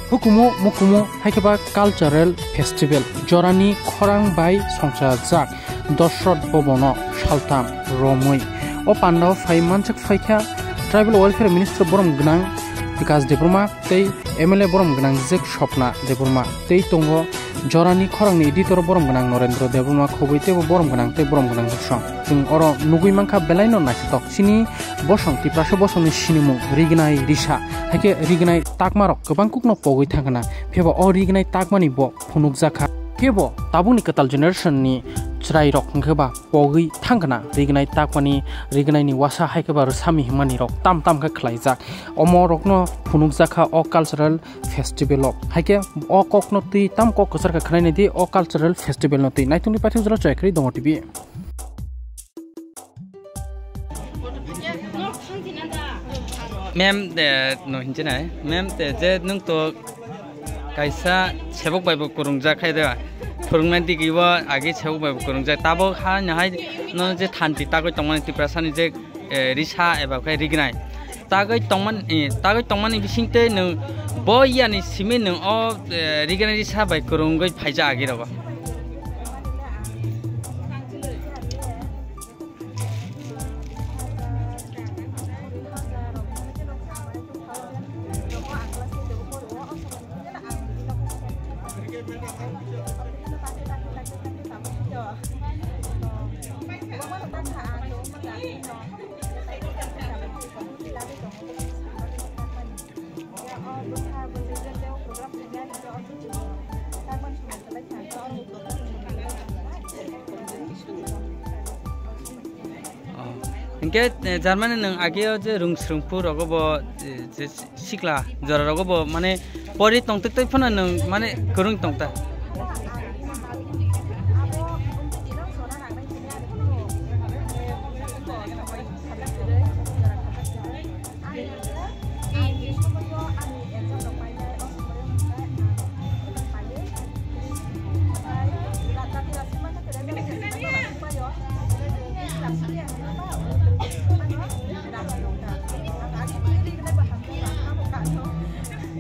hukumu mukumu haikeba cultural festival jorani khorang bai songsa jak Doshrot Bobono Shaltam Romui o Pandao Fai Manchak Faikha Tribal Welfare Minister Borom Gnang Vikas Debruma tei MLA Borom Gnang Jek Shopna Debruma tei tongo jorani khorangni editor Borom Gnang Norendra Debruma khoboite Borom Gnang tei Borom Gnang song jung oro nugui mangkha belaino nasitok sini bosong tiprasho bosongni sinimu rignai risa haike rignai takmarok gobang kukno pogoi thangana phebo o rignai takmani bo phunukjakha kebo tabuni katal generation ni chrai rok ngeba pogoi thangana rignai takmani rignai ni wasa haikeba sami himani rok tam kha khlaijak omo rokno phunukjakha o cultural festival ok haike o kokno ti tam kok kusar ka khnaini di o cultural festival no ti naituni pathik jora chakri dongo tv Mem no hinjena mem je nung to kaisa sebok bai kurungja khai da kurungnan ti giwa age sebok bai kurungja tabo ha nahai no je thanti tagoi tongman ti prasani je risa eba khai rignai tagoi tongman bisingte no boya ni sime no o rignai risa bai kurungoi phaija age roba Engke Germany nang ageo je rungsrungpur rogobo je sikla jora rogobo mane pori tongtek tai phana nang mane kurung tongta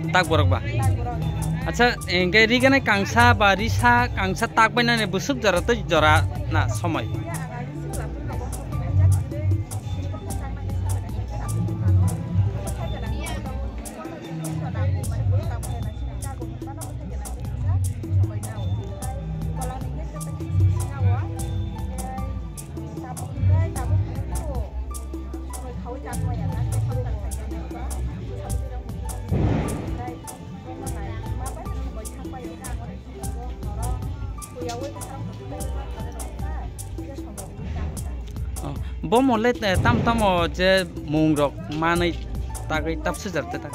tak borok ba acha engke rigane kangsa ba risa kangsa tak bainane busuk jora to jora na somai bo mole tam je mungrok manai tagai tap sejarte ta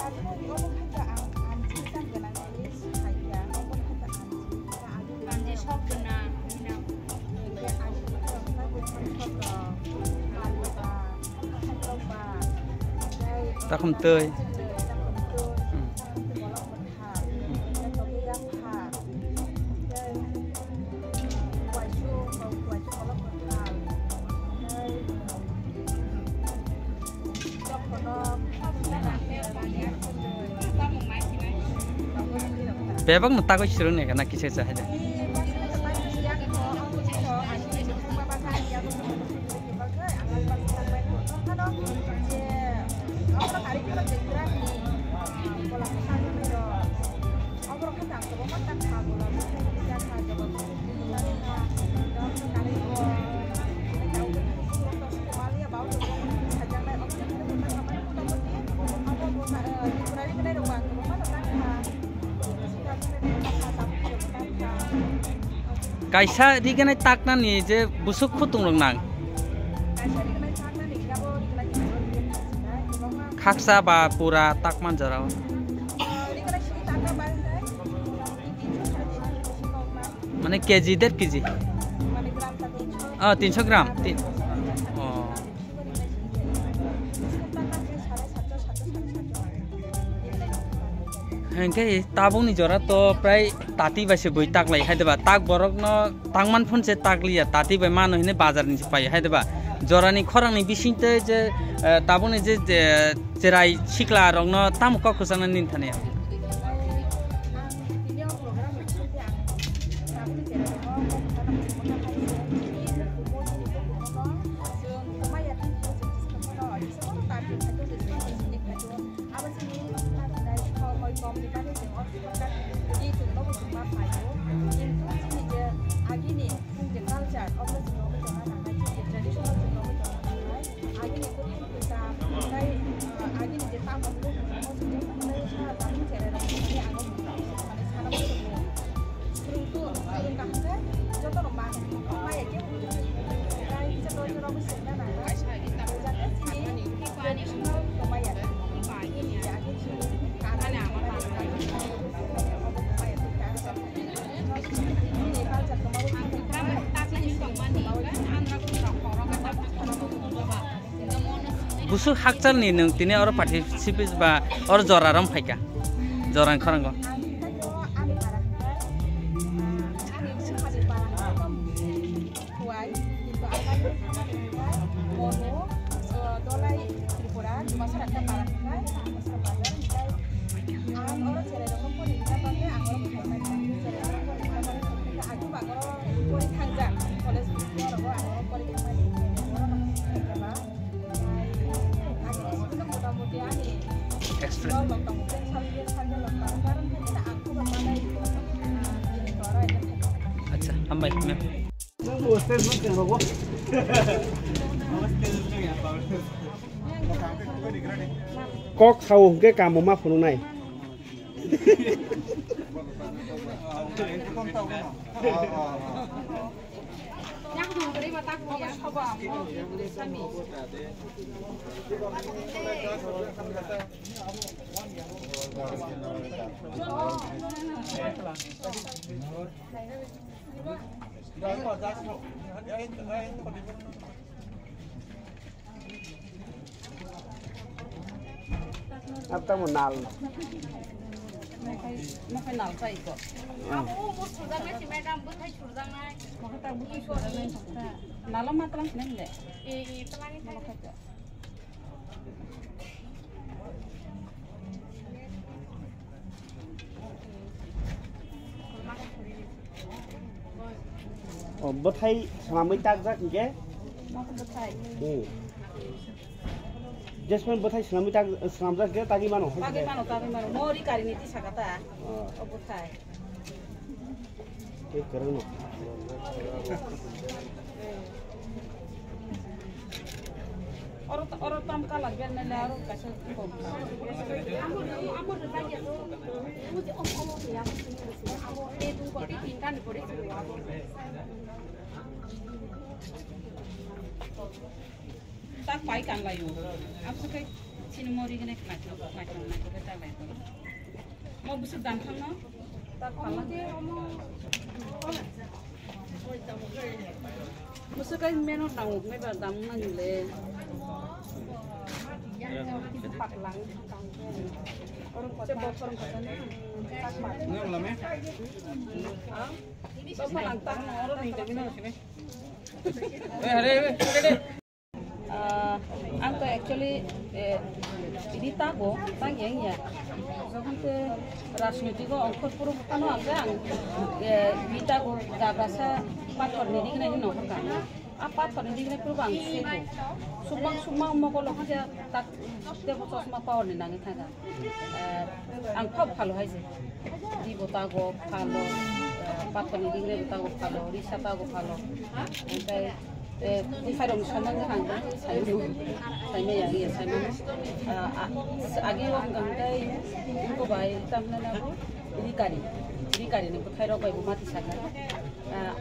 takum teuy Bebang nuta ko sirun ne kana kise cha hada kaisa rigane takna ni je busuk khutung nang khaksa ba pura takman jarao mane kg 1.5 kg 300 gram Hengke tabung ni jora to prai tati baise boi tak lai haideba tak borok no tangman phun se takliya tati bai mano hine bazar ni pai haideba jora ni khorang ni bisinte je tabung ni je cherai sikla rong no tam ko khusana nin thane busu hakcal ni nung tini oro participate ba oro joraram phaika jorang kharango अच्छा हम बाइक में có khâu cái cà một map của nó này Atau mau nal. Mau nal saya ikut. Aku mau sudah ngasih madam buat saya sudah ngai. Mau kita buat sudah ngai. Nalam matang sini deh. Pelan ini mau kerja. Oh, buat saya sama minta tak ke? Mau buat saya. Jasmine buat saya selama tak ke tadi mana? Tadi mana? Mau di kari ini tisha kata. Oh, buat saya. Keren. Orang tam kalah biar nela orang kasih kom. Aku berbagi tu. Mesti om ya. Aku itu kau di tingkat di bawah itu. Tak paikan lah yo. Aku suka sini mau di kena nak kita lah itu. Mau busuk dan mana? Tak kalah dia mau. Busuk kan menu tahu, me berdam mana le. Pak lang orang kota ni tak mat. nggak lama ya Bapak lantar orang ni jadi mana sini? Aku actually ini tahu yang ya. Zaman tu rasmiti ko angkut puru kanu anggang. Kita ko gabasa pator ni dikena ini nomor kan. Apa pator ni dikena puru bang sih. Sumang mau kalau kita tak dia bocor semua power ni nanti thaga. Angkau kalau hai sih. Di botago kalau pator ni dikena botago kalau risata go kalau. Angkai di farong somang kan saya yang iya saya agi orang gangkai itu baik tamna nabu ini kari ni bukai rogai bumati saga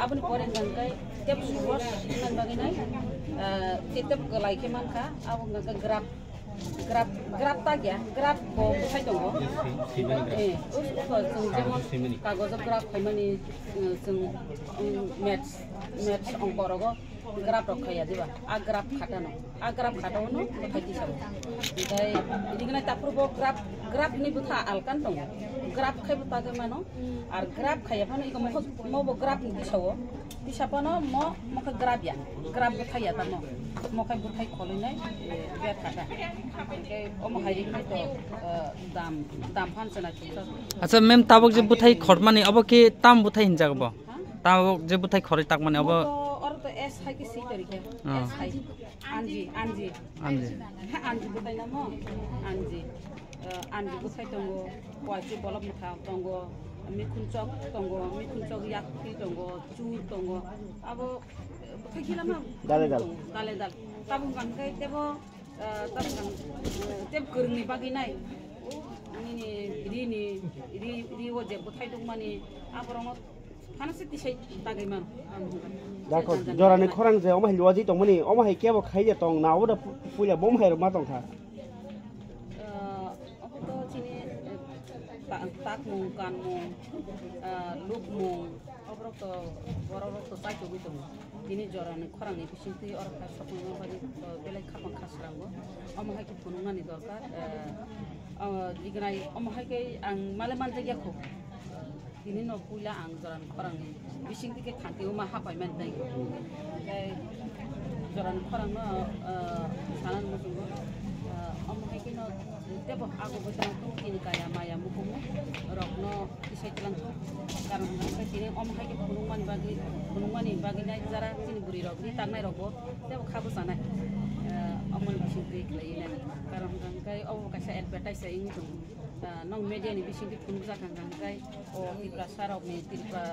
abun koren gangkai tiap suros nan baginai tiap gelai keman ka abun gangkai grab tag ya grab go bukai dong us kagoz grab kaimani match ongkorogo grab rokhaya diba agrab khatano no bukai sabu dai ini kena tapurbo grab ni butha alkan dong grab khai buta ke mano ar grab khaya pano iko mo bo grab ni disawo disapano mo ka grab ya grab bukhaya tamo mo kai bukhai kholinai biar khata ke om hai ni to dam phan sana chuksa अच्छा मैम ताबक जे बुथाई खटमानी अब के ताम बुथाई हिंजा गबो তাও যে বুথাই খরে তাক মানে অব और तो एस हाई के सी तरीके एस हाई आंजी आंजी आंजी आंजी बुथाय नाम आंजी आंजी बुथाय दंगो पॉइंट बलब मुथा दंगो मिखुनचक दंगो मिखुनचक याकि दंगो चूर दंगो अब बुथाय गिला मा दाले दाल ताबुं गानखाय तेबो ताबुं तेब गोरनि बागै नाय नि रि वजे बुथाय दं माने आबरम फानसे दिसाय तागैमान Dakon, jorane khorang je omah luaji tong mani omah hai kebo khai je tong nawo da puya bom hai ma tong tha. To chini tak mung kan mung luk mung obrok to borok to sai to bitung dini jorane khorang ni bisinti or ka sopon bari belai khapang khasrango omah hai ki punungani dorkar dignai omah hai ke ang maleman jagya ko ini no pula ang joran khorang ni bising dike thanti uma hapai man dai joran khorang no sanan musungo omo hai kino tebo ago botang tu kini kaya maya mukumu rokno isai tlang tu karon ngai tini omo hai ke punungmani bagi nai jara tini buri rok ni tangnai rokbo tebo khabu sanai omon bising dik lai nai karon ngai obo kaisa advertise ing tu nong media ni bising dik punja kang ngai o tipra sarok ni tipra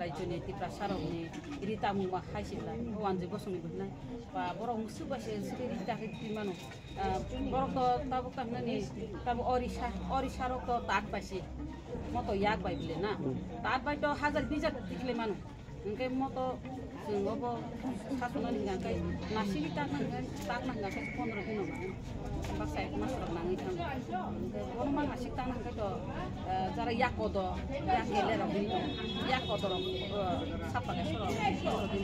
rajo ni tipra sarok ni iri tamu ma haisila wanje gosong ni bunai pa borok musu base siri tak timano borok to tabu kamna ni tabu orisha rok to tat pasi moto yak bai bile na tat bai to hazar bijak tikle manu engke moto singobo sasuna linga kai nasi tak nang kai 15 kilo pasai masuk nang itang bono mang nasi tak nang kai to jara yak odo yak gele ro bin yak odo ro sapa ke soro din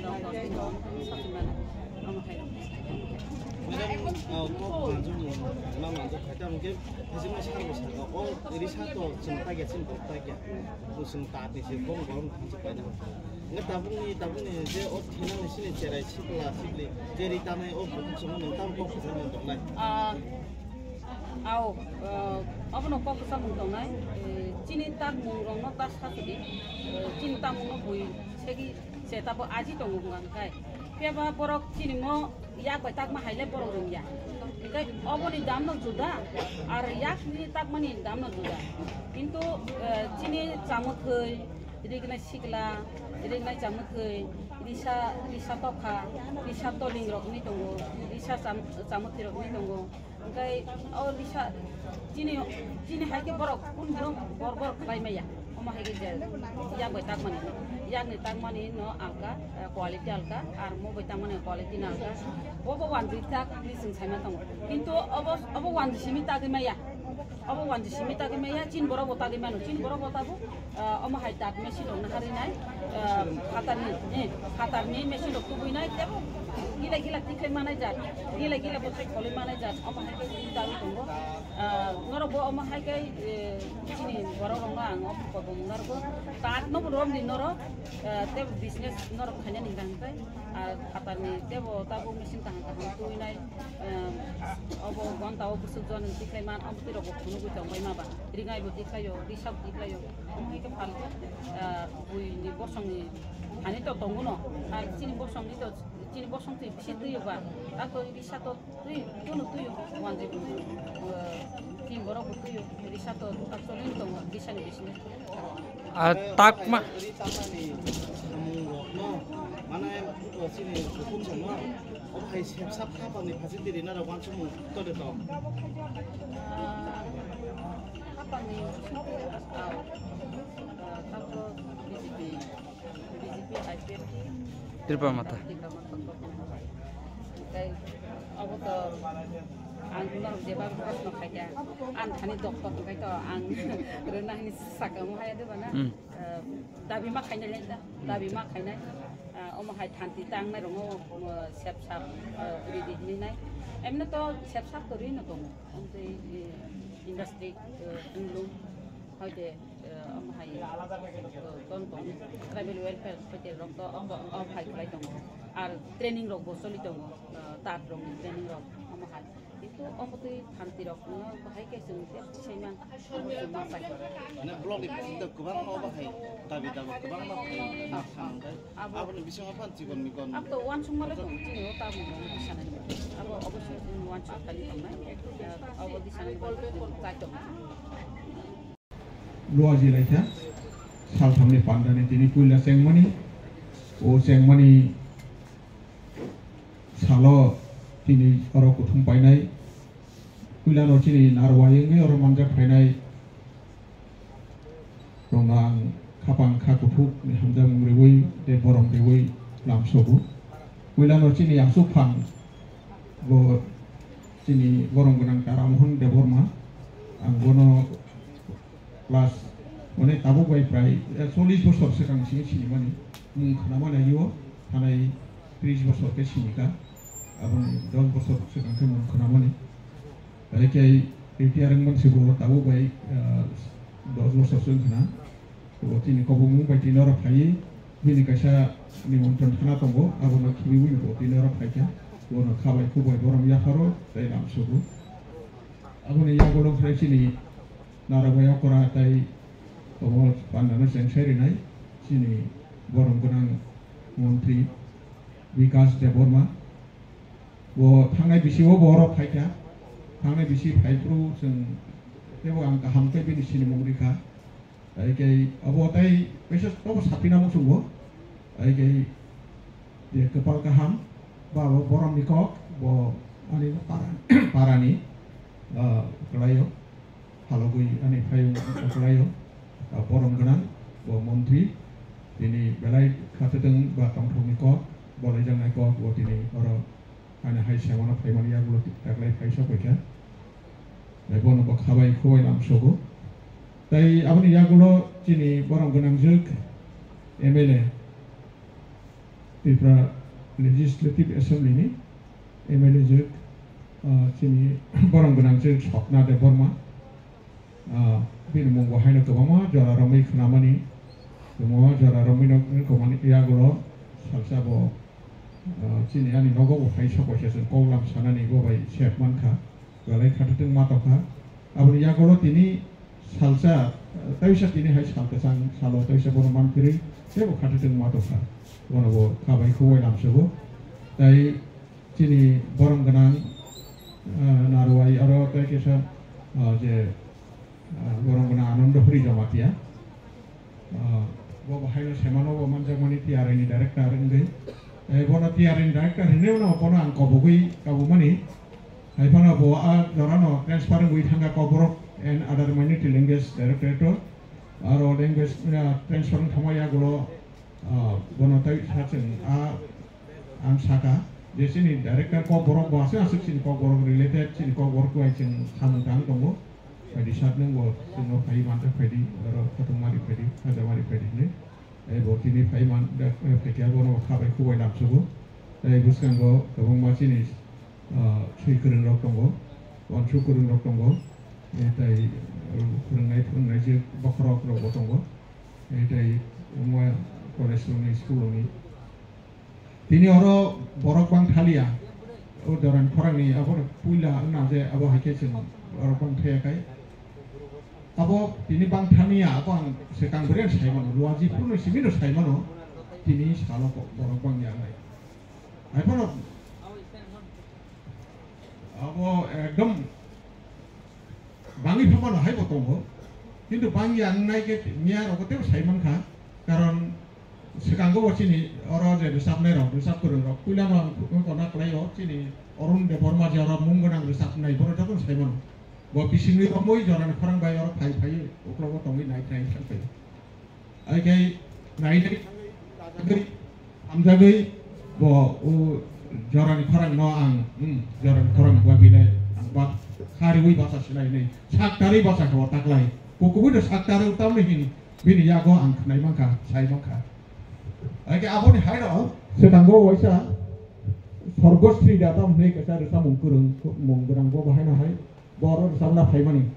do sapimana amo kai Madam, kok manjung ma manjung khatam ke hesima sharbo sarga o risa to chimta ge chim bokta ge musim ta ni se bom bom chi pa na nga tabung ni je o thina ni sine cherai chipla sipli je rita mai o bom chum ni tam ko khasa ni dong lai ao abono ko khasa mung dong nai chini tak mung rong no ta sa ti chin ta mung no bui segi se ta bo aji tong ngang kai peba borok chini mo yak bai tak ma haile borok rong ya kai oboni dam no juda ar yak ni tak mani dam no juda kintu chini chamut khoi irignai sikla irignai chamut khoi risa tokha risa toling rok ni tongo risa chamut rok ni tongo kai o risa chini haike borok kun bor khai maya oma haike je yak bai tak mani yak ni tak mani no alka quality alka ar mo bai tak mani quality na alka obo wanji tak ni sing saima tongo kintu obo wanji simi tak maya obo wanji simi tak maya chin boro bota ge manu chin boro bota bu omo hai tak machine on hari nai khatar ni machine ok tu nai tebo gila tikle manai jat gila botre kole manai jat omo hai ke dal tongo ngoro bo omo hai ke chini boro ronga ang op ko bo ngarbo tak no rom ni noro teb business noro khanya ni gang kai khatar ni tebo tabu machine tang tu nai obo gonta obo sujon tikle man am tiro ko khunu gu tong mai ma ba ringai bo tiklayo risab tiklayo omo hai ke phal bui ni bosong ni hani to tongo no ar chini bosong ni to chini bosong tu bisi tu yo ba ako risa to tu yo wanje tin boro tu yo risa to actually to bisa ni business tak ma rita ni samung no mana ko sini hukum sama o hai sep sap pa ni phasi diri na ra wan chum to de to apa ni tapo BJP IPF Tripa mata kai अब त ang kunar jeba प्रश्न खाया आं थानि doctor kai to ang rena ni sakam haya de bana dabi ma khainai le dabi ma khainai om hai thanti tang nai rongo sep sap ri ni nai emna to sep sap to ri no to om te industry lu hai de om hai ton tribal welfare pete rok to om hai khlai tong ar training rok bo soli tong tat rok training rok om hai itu opoti tanti rok no bahai ke sung te seiman masak Ane blog di itu kubang mau bahai tapi kubang mau sampai apa nih bisa apa sih kon mikon ab to wan sung male to tino ta mo di sana abo obosnya wan sung kali kamai abo di sana ta to luar jilaika sal thamni pandane tini puila sengmani salo tini oro kuthum painai puila no tini narwayenge oro manjak painai ronang kapang kakuthuk ni hamjam rewi de borom rewi lamsobu puila no tini yaksu phang go tini borom gunang taramhun de borma anggono class মানে তাবো বাই প্রায় 40 বছর সেখান সিনি মানে মুং খানামা নাইও থানাই 30 বছর কে সিনিকা এবং 10 বছর সেখান কে মুং খানামানি তাইকে রিটায়ারিং মানসি বলো তাবো বাই 10 বছর সেখান খানা তো তিনি কবো মুং বাই তিনরা ফাই বিনি কাইসা নিমন্ত্রণ খানা তঙ্গো আবনো খিবি উইন বো তিনরা ফাইকা বনো খাবাই খুবাই বরম ইয়াফারো তাই লামসুবু আবনো ইয়াগলো ফ্রেসিনি নারাবায়া করা তাই Pemol Pandana Sengseri nai sini borong gunang Menteri Vikas Deborma wo tangai bisi wo borok faika tangai bisi faipru seng tebo angka hamkai bini sini mongrika ai kai abo tai besok tobo sapina mo sunggo ai kai dia kepal kaham ba borong mikok bo ani parani kelayo halogui ani fayu kelayo borom ganan bo menteri ini belai khatedeng ba tongthongni ko bolai jangnai ko bo tini oro ana hai samana phaimani yagulo taklai phaisa koika bai bono bo khabai khoi lamsogo tai aboni yagulo tini borom ganan juk MLA Tripura Legislative Assembly ni MLA juk tini borom ganan juk Sokna de Borma bin mung wahai na kemama jara ramai kenamani semua jara ramai na kemani ya golo salsa bo sini ani nogo wahai sok wahai sen kau lam sana ni go bai chef manka galai khateng mata ka abni ya golo tini salsa taisa tini hai salsa sang salo taisa bono mantri sebo khateng mata ka bono bo kabai kuai lam sebo tai sini borong ganang narwai aro tai kesa je borong guna Ananda Hri Jamatia bo bahai semano bo manjak mani tiare ni director ngai bona tiare ni director hine no bona angko bogui kabu mani hai pana bo a jorano transparent wi thanga ko borok and other minority language director aro language transparent thamaya gulo bona tai sachen a ang saka jesini director ko borok bo ase asik sin ko borok related sin ko borok ko aichen samutang tongo Padi saat neng bo sino pai mantap padi aro potong mari padi ada mari padi ni bo kini pai mantap padi abo no kabai kubai lam sugo buskan go kabung masih ni cui kereng rok tonggo wancu kereng rok tonggo tai kereng nai je bakrok rok tonggo tai umwa college ni school ni tini oro borok bang thalia udaran korang ni abo puila na je abo hakechen oro bang thaya kai abo tini bang thania abo sekang beren saimano luaji puno simino saimano tini salo ko borok bang yang nai ai pono abo ekdom bangi phamano hai botongo kintu bang yang nai ke nya ro ko saiman kha karon sekang go sini oro je resap nai ro resap kurung ro puila no ko na klayo sini orun de borma je oro munggonang resap nai boro jabon saimano bo pisingni omoi joran khorang bai or phai phai oklogo tongi nai nai sampai ai kai nai dei amjagai bo o joran khorang no ang joran khorang ba bile ang ba khari wi basa sinai nei saktari basa ko taklai kuku de saktari utam ni hin bini ya go ang nai mangka sai mangka ai kai aboni hai ro sedanggo waisa sorgostri datam nei ka sa resa mungkurang bo bahai na hai boro resabna phaimani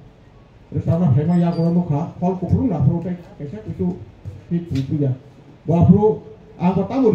ya goro mukha fol kuprung na protek kaisa itu hit puja bo apro ang batamu